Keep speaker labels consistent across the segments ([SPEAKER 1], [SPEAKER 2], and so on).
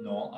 [SPEAKER 1] 9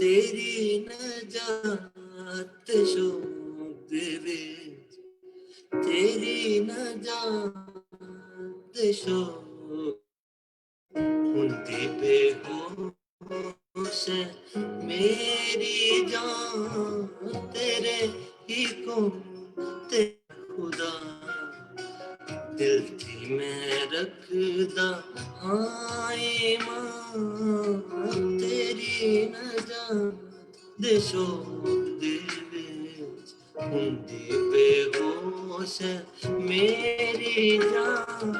[SPEAKER 2] تیری نجات شوق دے وچ تیری نجات شوق ہوندی بے ہوش میری جان تیرے ہی کو تے خدا دل تھی میں رکھدا ہاں ایمان تیری نجات دے شوق دے وچ ہوندی بے ہوش میری جان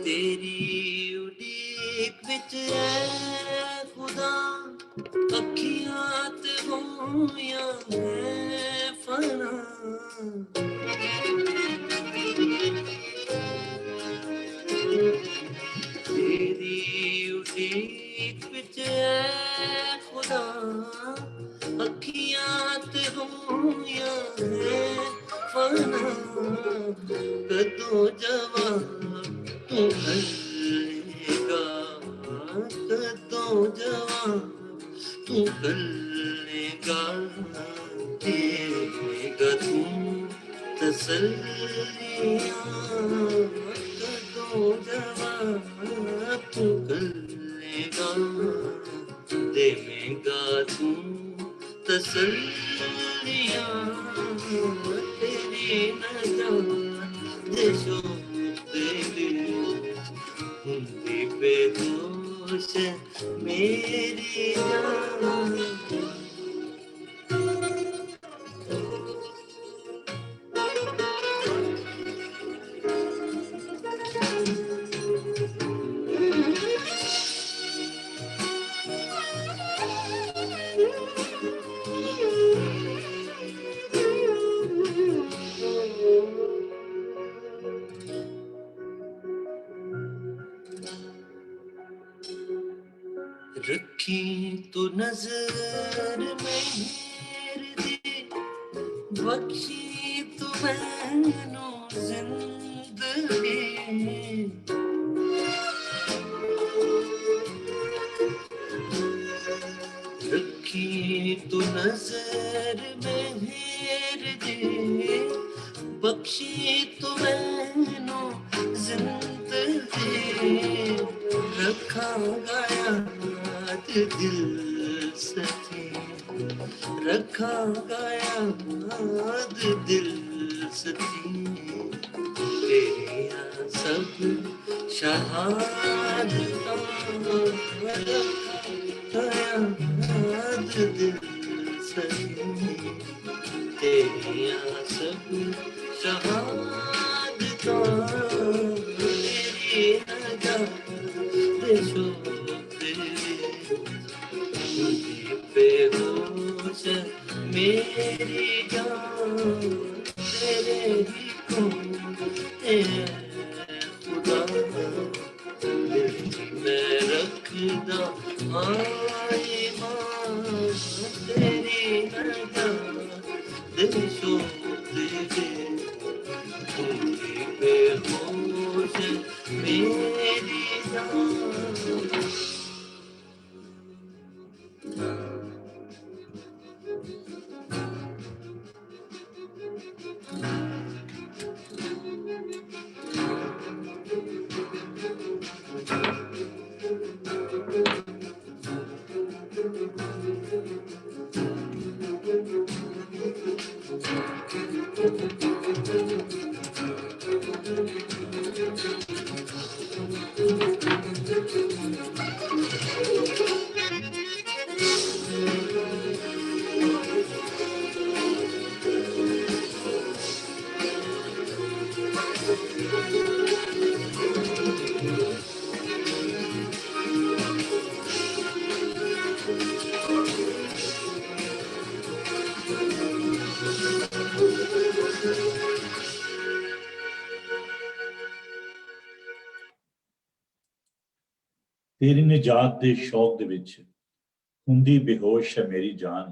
[SPEAKER 2] تیری اڈیک وچ اے خدا اکھیاں تے ہویاں ہے فنا تیری اڈیک وچ اے خدا اکھیاں تے ہویاں ہے فنا کدوں جواب تو کرے گا کدوں جواب تو کرے گا دے گا تو تسلیاں کدوں جواب تو کرے گا دے گا تو تسلیاں تیری نجات دے شوق دے وچ ہوندی بے ہوش میری جان رکھی تو نظر مہر دی بخشی تو مینو زندگی رکھی تو نظر مہر دی بخشی تو مینو زندگی رکھاں گا یاد دل سچی رکھاں گا یاد دل سچی تیریاں سب شہادتاں رکھاں گا یاد دل سچی تیریاں سب شہادتاں تیری نجات دے شوق دے ہوندی بے ہوش میری جان تیرے ہی کون اے خدا دل میں رکھدا ہاں ایمان تیری نجات دے شوق دے ہوندی بے ہوش میری جان
[SPEAKER 1] ਤੇਰੀ ਨਿਜਾਤ ਦੇ ਸ਼ੌਕ ਦੇ ਵਿੱਚ ਹੁੰਦੀ ਬੇਹੋਸ਼ ਹੈ ਮੇਰੀ ਜਾਨ,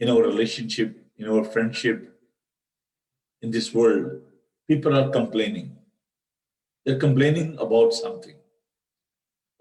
[SPEAKER 1] in our relationship, in our friendship, in this world, people are complaining. They're complaining about something.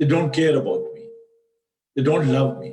[SPEAKER 1] they don't care about me, they don't love me।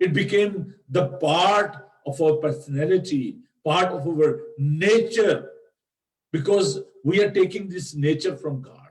[SPEAKER 1] It became the part of our personality, part of our nature, because we are taking this nature from God.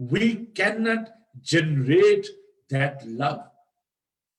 [SPEAKER 1] We cannot generate that love.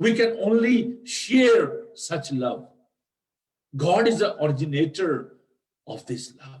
[SPEAKER 1] We can only share such love. God is the originator of this love.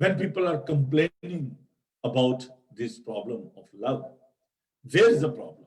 [SPEAKER 1] When people are complaining about this problem of love, where is the problem?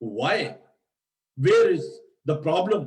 [SPEAKER 1] Why? Where is the problem?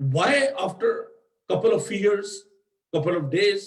[SPEAKER 1] why after couple of years, couple of days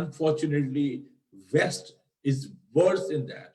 [SPEAKER 1] Unfortunately, West is worse in that.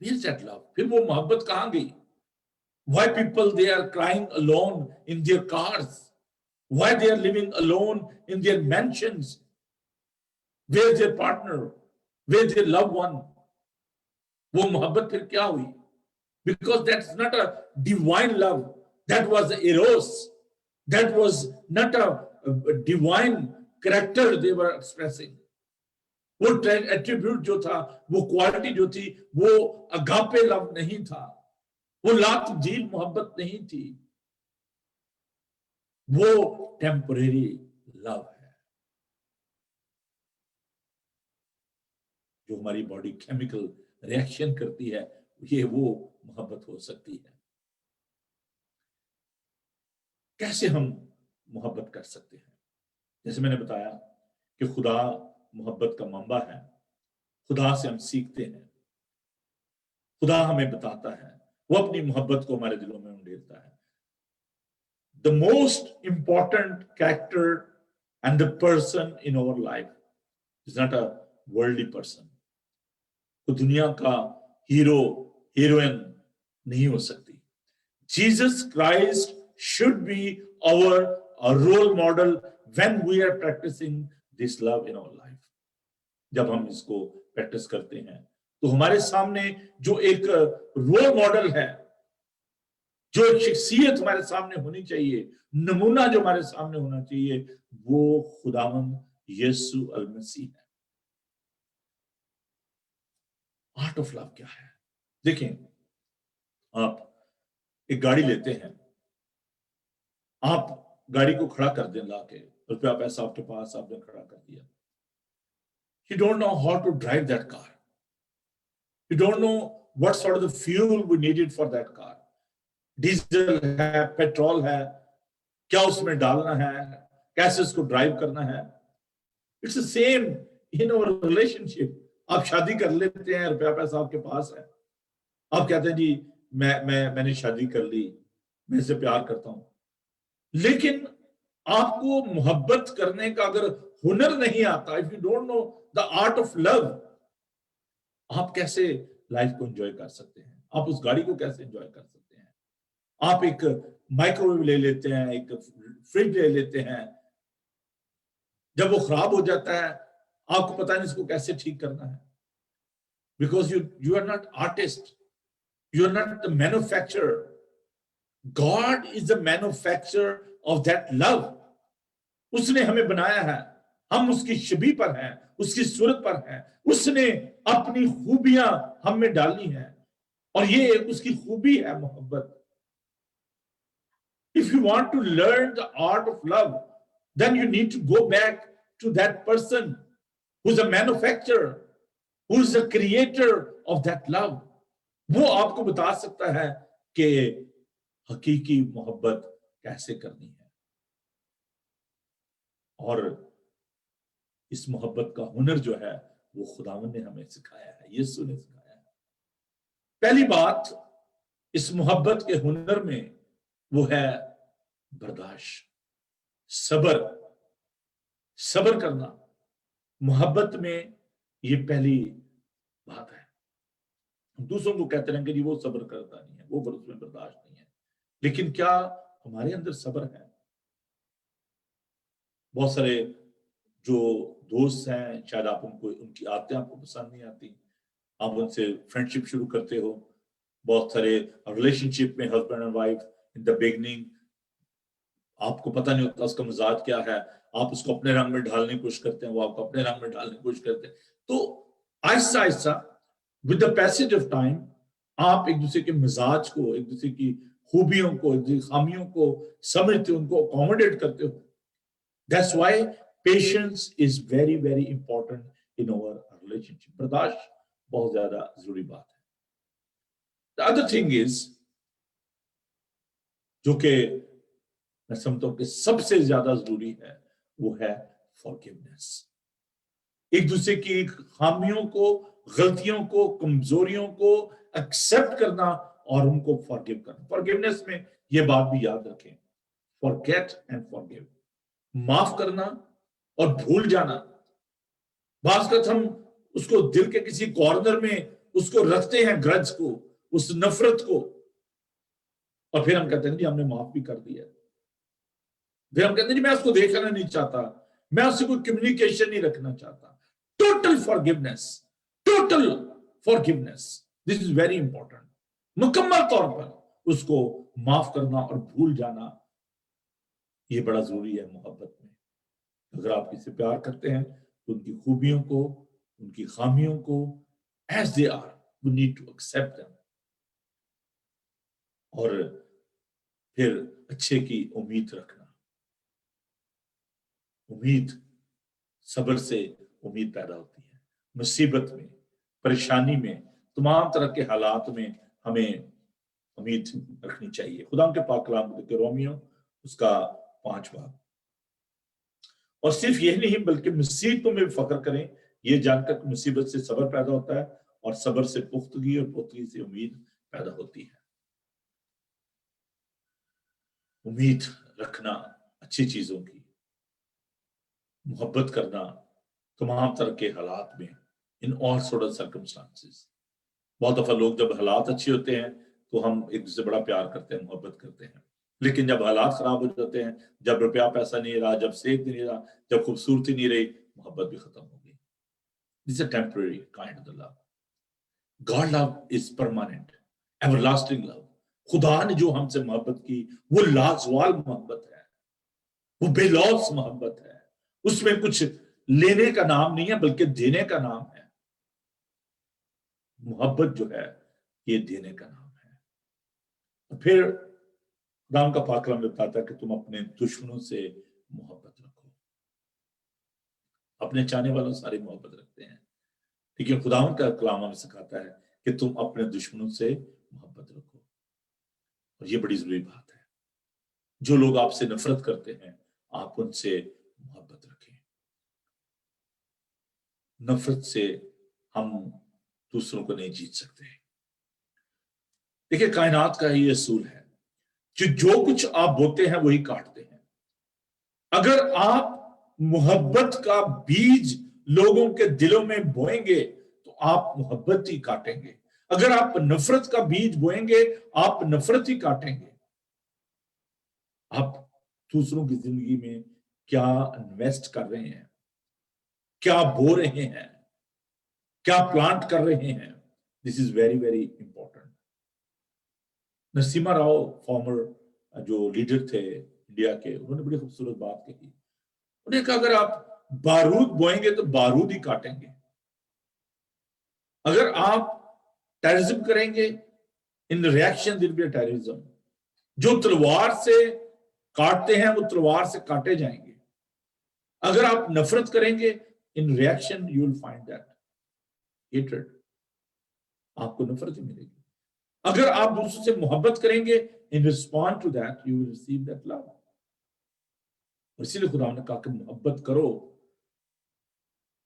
[SPEAKER 1] Where is that love? پھر وہ محبت کہاں گئی؟ Why people they are crying alone in their cars? Why they are living alone in their mansions? Where is their partner? Where is their loved one? وہ محبت پھر کیا ہوئی؟ Because that's not a divine love. That was eros. That was not a divine character they were expressing. وہ attribute جو تھا، وہ quality جو تھی، وہ اگاپے لو نہیں تھا، وہ لا تبدیل محبت نہیں تھی، وہ ٹیمپریری لو ہے جو ہماری باڈی کیمیکل ریئیکشن کرتی ہے، یہ وہ محبت ہو سکتی ہے۔ کیسے ہم محبت کر سکتے ہیں؟ جیسے میں نے بتایا کہ خدا محبت کا منبع ہے، خدا سے ہم سیکھتے ہیں، خدا ہمیں بتاتا ہے، وہ اپنی محبت کو ہمارے دلوں میں انڈیلتا ہے۔ The most important character and the person in our life is not a worldly person. تو دنیا کا ہیرو ہیروئن نہیں ہو سکتی۔ Jesus Christ should be our role model when we are practicing this love in our life. جب ہم اس کو practice کرتے ہیں تو ہمارے سامنے جو ایک رول ماڈل ہے، جو ایک شخصیت ہمارے سامنے ہونی چاہیے، نمونہ جو ہمارے سامنے ہونا چاہیے، وہ خداوند یسوع المسیح ہے۔ آرٹ آف لو کیا ہے؟ دیکھیں، آپ ایک گاڑی لیتے ہیں، آپ گاڑی کو کھڑا کر دیں لا کے، روپیہ پیسہ آپ کے پاس، آپ نے کھڑا کر دیا۔ You don't know how to drive that car. You don't know what sort of the fuel we needed for that car. Diesel ہے، پیٹرول ہے، کیا اس میں ڈالنا ہے، کیسے اس کو ڈرائیو کرنا ہے۔ It's the same in our relationship. آپ شادی کر لیتے ہیں، روپیہ پیسہ آپ کے پاس ہے، آپ کہتے ہیں جی میں نے شادی کر لی، میں اسے پیار کرتا ہوں، لیکن آپ کو محبت کرنے کا اگر ہنر نہیں آتا، if you don't know the art of love، آپ کیسے لائف کو انجوائے کر سکتے ہیں؟ آپ اس گاڑی کو کیسے انجوائے کر سکتے ہیں؟ آپ ایک مائکرو ویو لے لیتے ہیں، ایک فریج لے لیتے ہیں، جب وہ خراب ہو جاتا ہے آپ کو پتہ نہیں اس کو کیسے ٹھیک کرنا ہے، because you are not artist, you are not the manufacturer. God is the manufacturer of that love. اس نے ہمیں بنایا ہے، ہم اس کی شبیہ پر ہیں، اس کی صورت پر ہیں، اس نے اپنی خوبیاں ہم میں ڈالی ہیں، اور یہ اس کی خوبی ہے محبت۔ If you want to learn the art of love, then you need to go back to that person who's a manufacturer, who's the creator of that love. وہ آپ کو بتا سکتا ہے کہ حقیقی محبت کیسے کرنی ہے، اور اس محبت کا ہنر جو ہے وہ خداوند نے ہمیں سکھایا ہے، یسوع نے سکھایا ہے۔ پہلی بات اس محبت کے ہنر میں وہ ہے برداشت، صبر کرنا۔ محبت میں یہ پہلی بات ہے۔ ہم دوسروں کو کہتے ہیں کہ جی وہ صبر کرتا نہیں ہے، وہ اس میں برداشت نہیں ہے، لیکن کیا ہمارے اندر صبر ہے؟ بہت سارے جو دوست ہیں، شاید آپ ان کی عادتیں آپ کو پسند نہیں آتی، آپ ان سے فرینڈشپ شروع کرتے ہو۔ بہت سارے ریلیشن شپ میں husband and wife in the beginning آپ کو پتہ نہیں ہوتا اس کا مزاج کیا ہے، آپ اس کو اپنے رنگ میں ڈھالنے کی کوشش کرتے ہیں، وہ آپ کو اپنے رنگ میں ڈھالنے کی کوشش کرتے ہیں۔ تو آہستہ آہستہ with the passage of time آپ ایک دوسرے کے مزاج کو، ایک دوسرے کی خوبیوں کو، ایک دوسرے کی خامیوں کو سمجھتے ہو، ان کو اکوموڈیٹ کرتے ہو۔ That's why patience is very very important in our relationship. برداشت بہت زیادہ ضروری بات ہے۔ The other thing is جو کہ میں سمجھتا ہوں کہ سب سے زیادہ ضروری ہے، وہ ہے forgiveness. ایک دوسرے کی خامیوں کو، غلطیوں کو، کمزوریوں کو ایکسپٹ کرنا اور ان کو forgive کرنا۔ forgiveness میں یہ بات بھی یاد رکھیں، forget and forgive، معاف کرنا اور بھول جانا۔ بعض اوقات ہم اس کو دل کے کسی کارنر میں اس کو رکھتے ہیں گرج کو, اس نفرت کو, اور پھر ہم کہتے ہیں جی ہم نے معاف بھی کر دیا. پھر ہم کہتے ہیں جی میں اس کو دیکھنا نہیں چاہتا, میں اس سے کوئی کمیونیکیشن نہیں رکھنا چاہتا. Total forgiveness, total forgiveness, this is very important. مکمل طور پر اس کو معاف کرنا اور بھول جانا یہ بڑا ضروری ہے محبت میں. اگر آپ کسی سے پیار کرتے ہیں تو ان کی خوبیوں کو, ان کی خامیوں کو as they are, we need to accept them. اور پھر اچھے کی امید رکھنا. امید, صبر سے امید پیدا ہوتی ہے. مصیبت میں, پریشانی میں, تمام طرح کے حالات میں ہمیں امید رکھنی چاہیے. خدا ان کے پاک کلام کے رومیو اس کا 5 باب. اور صرف یہ نہیں بلکہ مصیبتوں میں بھی فخر کریں, یہ جان کر کہ مصیبت سے صبر پیدا ہوتا ہے, اور صبر سے پختگی, اور پختگی سے امید پیدا ہوتی ہے. امید رکھنا اچھی چیزوں کی, محبت کرنا تمام طرح کے حالات میں, ان all sort of circumstances. بہت دفعہ لوگ جب حالات اچھے ہوتے ہیں تو ہم ایک دوسرے سے بڑا پیار کرتے ہیں, محبت کرتے ہیں, لیکن جب حالات خراب ہو جاتے ہیں, جب روپیہ پیسہ نہیں رہا, جب صحت نہیں رہا, جب خوبصورتی نہیں رہی, محبت بھی ختم ہو گئی. This is a temporary kind of the love. God love is permanent, everlasting love. خدا نے جو ہم سے محبت کی وہ لازوال محبت ہے, وہ بے لوث محبت ہے. اس میں کچھ لینے کا نام نہیں ہے بلکہ دینے کا نام ہے. محبت جو ہے یہ دینے کا نام ہے. پھر خدا کا پاک کلام بتاتا ہے کہ تم اپنے دشمنوں سے محبت رکھو. اپنے چاہنے والوں سے ساری محبت رکھتے ہیں, لیکن خدا کا کلام ہمیں سکھاتا ہے کہ تم اپنے دشمنوں سے محبت رکھو. اور یہ بڑی ضروری بات ہے. جو لوگ آپ سے نفرت کرتے ہیں آپ ان سے محبت رکھیں. نفرت سے ہم دوسروں کو نہیں جیت سکتے. دیکھیں کائنات کا یہ اصول ہے کہ جو کچھ آپ بوتے ہیں وہی کاٹتے ہیں. اگر آپ محبت کا بیج لوگوں کے دلوں میں بوئیں گے تو آپ محبت ہی کاٹیں گے. اگر آپ نفرت کا بیج بوئیں گے آپ نفرت ہی کاٹیں گے. آپ دوسروں کی زندگی میں کیا انویسٹ کر رہے ہیں, کیا بو رہے ہیں, کیا پلانٹ کر رہے ہیں, this is very very important. Narasimha Rao former جو لیڈر تھے انڈیا کے, انہوں نے بڑی خوبصورت بات کہی. انہوں نے کہا اگر آپ بارود بوئیں گے تو بارود ہی کاٹیں گے. اگر آپ ٹیررزم کریں گے ان ریئیکشن دل بی ٹیررزم, جو تلوار سے کاٹتے ہیں وہ تلوار سے کاٹے جائیں گے. اگر آپ نفرت کریں گے in reaction you will find that hatred, آپ کو نفرت ہی ملے گی. اگر آپ دوسروں سے محبت کریں گے in response to that you will receive that love. اسی لیے خدا نے کہا کہ محبت کرو,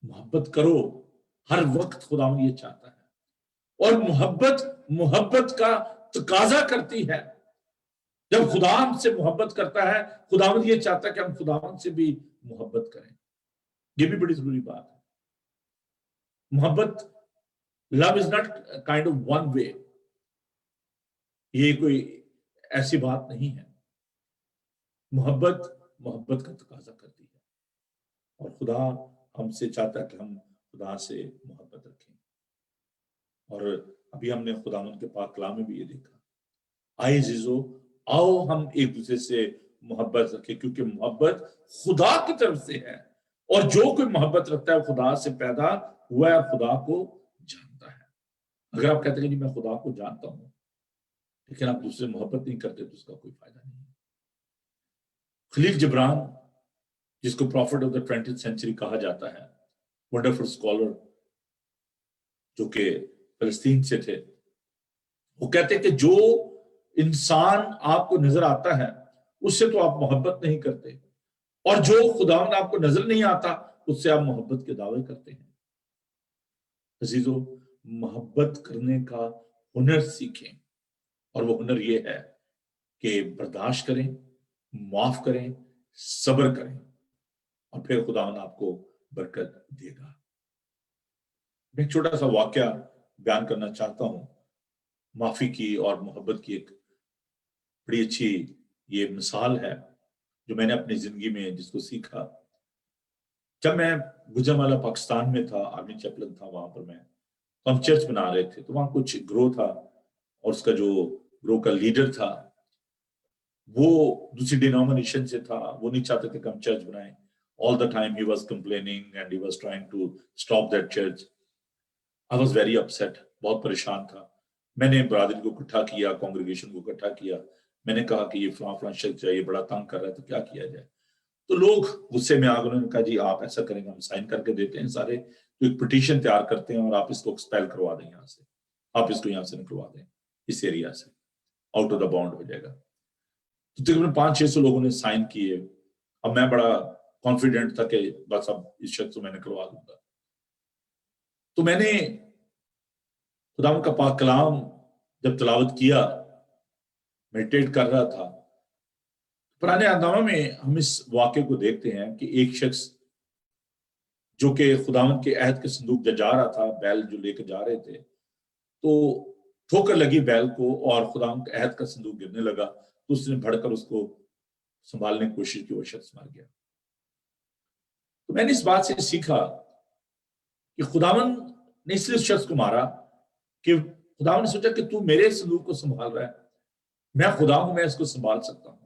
[SPEAKER 1] محبت کرو. ہر وقت خدا یہ چاہتا ہے, اور محبت کا تقاضا کرتی ہے. جب خدا ہم سے محبت کرتا ہے خداوند یہ چاہتا ہے کہ ہم خداوند سے بھی محبت کریں. یہ بھی بڑی ضروری بات ہے. محبت, love is not kind of one way. یہ کوئی ایسی بات نہیں ہے. محبت کا تقاضا کرتی ہے, اور خدا ہم سے چاہتا ہے کہ ہم خدا سے محبت رکھیں. اور ابھی ہم نے خداوند کے پاک کلام میں بھی یہ دیکھا, آئے عزیزو آؤ ہم ایک دوسرے سے محبت رکھیں, کیونکہ محبت خدا کی طرف سے ہے, اور جو کوئی محبت رکھتا ہے خدا سے پیدا ہوا ہے, خدا کو جانتا ہے. اگر آپ کہتے ہیں کہ میں خدا کو جانتا ہوں لیکن آپ دوسرے محبت نہیں کرتے تو اس کا کوئی فائدہ نہیں ہے. خلیل جبران جس کو prophet of the 20th century کہا جاتا ہے, ونڈرفل اسکالر جو کہ فلسطین سے تھے, وہ کہتے ہیں کہ جو انسان آپ کو نظر آتا ہے اس سے تو آپ محبت نہیں کرتے, اور جو خداوند آپ کو نظر نہیں آتا اس سے آپ محبت کے دعوے کرتے ہیں. عزیزو محبت کرنے کا ہنر سیکھیں, اور وہ ہنر یہ ہے کہ برداشت کریں, معاف کریں, صبر کریں, اور پھر خداوند آپ کو برکت دے گا. ایک چھوٹا سا واقعہ بیان کرنا چاہتا ہوں معافی کی اور محبت کی ایک بڑی اچھی یہ مثال ہے جو میں نے اپنی زندگی میں جس کو سیکھا جب میں گوجرانوالہ پاکستان میں تھا، آرمی چیپلن تھا وہاں پر میں، تو ہم چرچ بنا رہے تھے، تو وہاں کچھ گروہ تھا اور اس کا جو گروہ کا لیڈر تھا وہ دوسری ڈینومینیشن سے تھا، وہ نہیں چاہتے تھے کہ ہم چرچ بنائیں. all the time he was complaining and he was trying to stop that church. I was very upset. بہت پریشان تھا. میں نے برادری کو اکٹھا کیا، کانگریگیشن کو اکٹھا کیا. میں نے کہا کہ یہ فلاں فلاں شخص چاہیے، بڑا تنگ کر رہا ہے، تو کیا کیا جائے؟ تو لوگ غصے میں آ گئے، انہوں نے کہا جی آپ ایسا کریں گے، ہم سائن کر کے دیتے ہیں سارے، تو ایک پٹیشن تیار کرتے ہیں اور آپ اس کو ایکسپیل کروا دیں یہاں سے، آپ اس کو یہاں سے نکلوا دیں، اس ایریا سے آؤٹ آف دا باؤنڈ ہو جائے گا. تو تقریباً 500-600 لوگوں نے سائن کیے. اب میں بڑا کانفیڈنٹ تھا کہ بس اب اس شخص کو میں نکلوا دوں گا. تو میں نے خدا کا پاک کلام جب تلاوت کیا، میڈیٹیٹ کر رہا تھا، پرانے اہدنامہ میں ہم اس واقعے کو دیکھتے ہیں کہ ایک شخص جو کہ خداوند کے عہد کے صندوق جا رہا تھا، بیل جو لے کے جا رہے تھے، تو ٹھوکر لگی بیل کو اور خداوند کے عہد کا صندوق گرنے لگا، تو اس نے بڑھ کر اس کو سنبھالنے کی کوشش کی، وہ شخص مر گیا. تو میں نے اس بات سے سیکھا کہ خداوند نے اس لیے اس شخص کو مارا کہ خداوند نے سوچا کہ تو میرے صندوق کو سنبھال رہا ہے، میں خدا ہوں، میں اس کو سنبھال سکتا ہوں.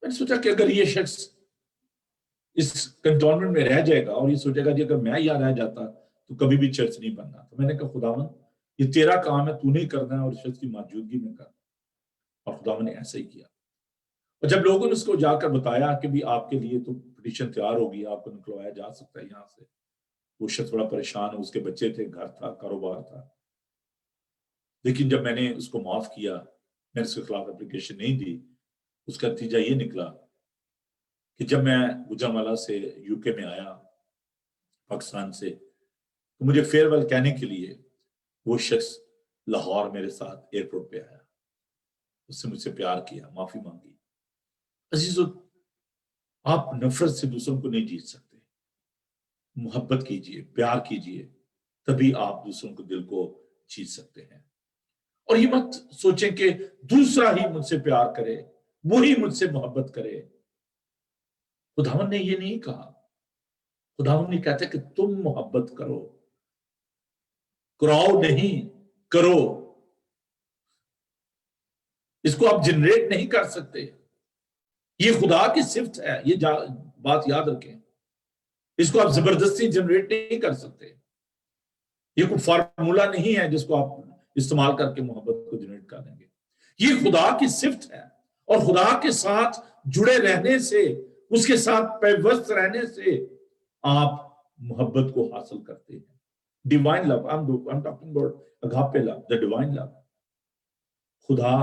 [SPEAKER 1] میں نے سوچا کہ اگر یہ شخص اس کنٹونمنٹ میں رہ جائے گا اور یہ سوچے گا کہ اگر میں یہاں رہ جاتا تو کبھی بھی چرچ نہیں بننا. تو میں نے کہا خداوند یہ تیرا کام ہے، تو نہیں کرنا ہے اور اس شخص کی موجودگی میں کرنا. اور خداوند نے ایسا ہی کیا. اور جب لوگوں نے اس کو جا کر بتایا کہ بھی آپ کے لیے تو پٹیشن تیار ہوگی، آپ کو نکلوایا جا سکتا ہے یہاں سے، وہ شخص بڑا پریشان ہے، اس کے بچے تھے، گھر تھا، کاروبار تھا. لیکن جب میں نے اس کو معاف کیا، میں نے اس کے خلاف اپلیکیشن نہیں دی، اس کا نتیجہ یہ نکلا کہ جب میں گوجرانوالہ سے یو کے میں آیا پاکستان سے، تو مجھے فیئر ویل کہنے کے لیے وہ شخص لاہور میرے ساتھ ایئرپورٹ پہ آیا. اس سے مجھ سے پیار کیا، معافی مانگی. عزیزو، آپ نفرت سے دوسروں کو نہیں جیت سکتے. محبت کیجئے، پیار کیجئے، تبھی آپ دوسروں کو دل کو جیت سکتے ہیں. اور یہ مت سوچیں کہ دوسرا ہی مجھ سے پیار کرے، وہی مجھ سے محبت کرے. خداوند نے یہ نہیں کہا. خداوند نے کہتا ہے کہ تم محبت کرو، کراؤ نہیں، کرو. اس کو آپ جنریٹ نہیں کر سکتے. یہ خدا کی صفت ہے، یہ بات یاد رکھیں. اس کو آپ زبردستی جنریٹ نہیں کر سکتے. یہ کوئی فارمولا نہیں ہے جس کو آپ استعمال کر کے محبت کو جنریٹ کر دیں گے. یہ خدا کی صفت ہے، اور خدا کے ساتھ جڑے رہنے سے، اس کے ساتھ پیوست رہنے سے آپ محبت کو حاصل کرتے ہیں. Divine love, I'm talking about agape love, the divine love. خدا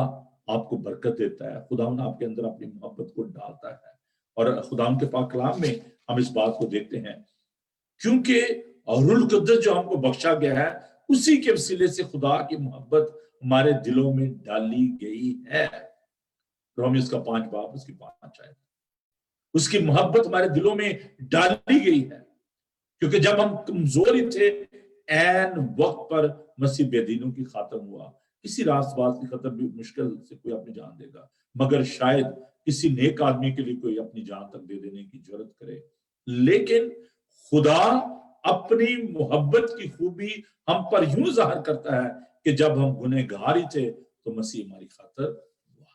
[SPEAKER 1] آپ کو برکت دیتا ہے، خدا آپ کے اندر اپنی محبت کو ڈالتا ہے. اور خدا کے پاک کلام میں ہم اس بات کو دیکھتے ہیں، کیونکہ روح القدس جو ہم کو بخشا گیا ہے، اسی کے وسیلے سے خدا کی محبت ہمارے دلوں میں ڈالی گئی ہے. رومیوز کا 5 باب اس کی 5 آیت. اس کی محبت ہمارے دلوں میں ڈالی گئی ہے، کیونکہ جب ہم کمزور ہی تھے، عین وقت پر مسیح بے دینوں کی خاطر ہوا. کسی راست باز کی خاطر بھی مشکل سے کوئی اپنی جان دے گا، مگر شاید کسی نیک آدمی کے لیے کوئی اپنی جان تک دے دینے کی جرات کرے. لیکن خدا اپنی محبت کی خوبی ہم پر یوں ظاہر کرتا ہے کہ جب ہم گنہگار ہی تھے تو مسیح ہماری خاطر ہوا.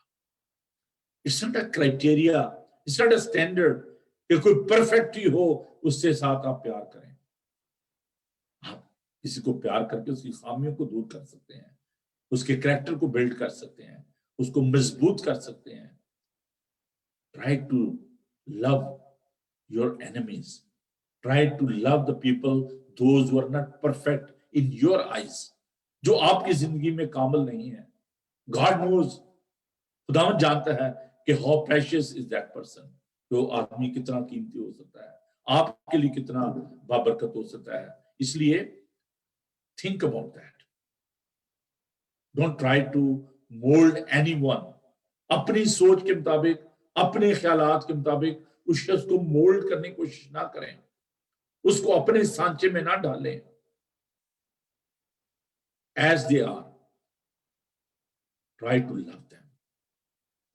[SPEAKER 1] It's not a criteria, it's not a standard کہ کوئی پرفیکٹ ہی ہو اس سے ساتھ آپ پیار کریں. آپ کسی کو پیار کر کے اس کی خامیوں کو دور کر سکتے ہیں، اس کے کریکٹر کو بلڈ کر سکتے ہیں، اس کو مضبوط کر سکتے ہیں. Try to love your enemies. Try to love the people, those who are not perfect in your eyes. جو آپ کی زندگی میں کامل نہیں ہے. God knows. خداوند جانتا ہے کہ how precious is that person. جو آدمی کتنا قیمتی ہو سکتا ہے، آپ کے لیے کتنا بابرکت ہو سکتا ہے. اس لیے think about that. Don't try to mold anyone. اپنی سوچ کے مطابق، اپنے خیالات کے مطابق اس شخص کو مولڈ کرنے کی کوشش نہ کریں، اس کو اپنے سانچے میں نہ ڈالیں. as they are. Try to love them.